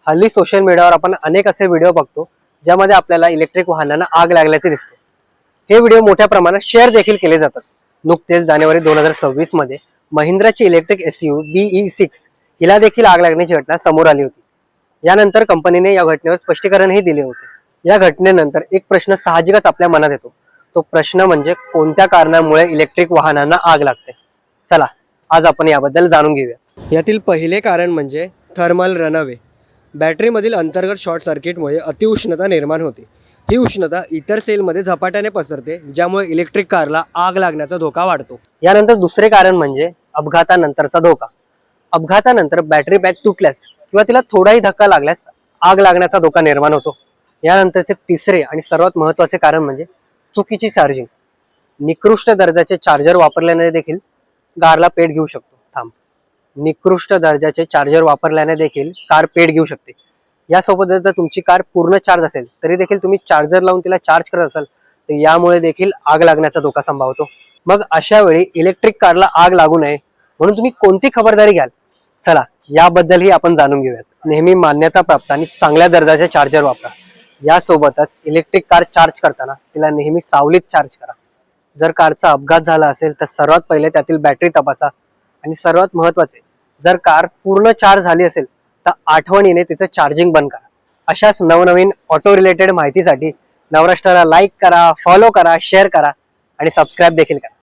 हल्ली सोशल मीडियावर आपण अनेक असे व्हिडिओ बघतो ज्यामध्ये आपल्याला इलेक्ट्रिक वाहनांना आग लागल्याचे दिसते। हे व्हिडिओ मोठ्या प्रमाणात शेअर देखील केले जातात। नुकतेच जानेवारी 2026 मध्ये महिंद्राची इलेक्ट्रिक एसयूव्ही BE6 हिला देखील आग लागण्याची घटना समोर आली होती। यानंतर कंपनीने या घटनेवर स्पष्टीकरणही दिले होते। या घटनेनंतर एक प्रश्न साहजिकच आपल्या मनात येतो, तो प्रश्न म्हणजे कोणत्या कारणामुळे इलेक्ट्रिक वाहनांना आग लागते। चला आज आपण याबद्दल जाणून घेऊया। यातील पहिले कारण म्हणजे थर्मल रनअवे। बॅटरीमधील अंतर्गत शॉर्ट सर्किटमुळे अतिउष्णता निर्माण होते। ही उष्णता इतर सेलमध्ये झपाट्याने पसरते, ज्यामुळे इलेक्ट्रिक कारला आग लागण्याचा धोका वाढतो। यानंतर दुसरे कारण म्हणजे अपघातानंतरचा धोका। अपघातानंतर बॅटरी पॅक तुटल्यास किंवा तिला थोडाही धक्का लागल्यास आग लागण्याचा धोका निर्माण होतो। यानंतरचे तिसरे आणि सर्वात महत्त्वाचे कारण म्हणजे चुकीची चार्जिंग। निकृष्ट दर्जाचे चार्जर वापरल्याने देखील कारला पेट घेऊ शकतो। निकृष्ट दर्जाचे चार्जर वापरल्याने देखील कार पेट घेऊ शकते। यासोबत जर तुमची कार पूर्ण चार्ज असेल तरी देखील तुम्ही चार्जर लावून तिला चार्ज करत असाल तर यामुळे देखील आग लागण्याचा धोका संभावतो। मग अशा वेळी इलेक्ट्रिक कारला आग लागू नये म्हणून तुम्ही कोणती खबरदारी घ्याल? चला याबद्दलही आपण जाणून घेऊयात। नेहमी मान्यता प्राप्त आणि चांगल्या दर्जाचे चार्जर वापरा। यासोबतच इलेक्ट्रिक कार चार्ज करताना तिला नेहमी सावलीत चार्ज करा। जर कारचा अपघात झाला असेल तर सर्वात पहिले त्यातील बॅटरी तपासा आणि सर्वात महत्त्वाचे, जर कार पूर्ण चार्ज झाली असेल तर आठवणीने तिचं चार्जिंग बंद करा। अशाच नवनवीन ऑटो रिलेटेड माहितीसाठी नवराष्ट्राला लाईक करा, फॉलो करा, शेअर करा आणि सबस्क्राईब देखील करा।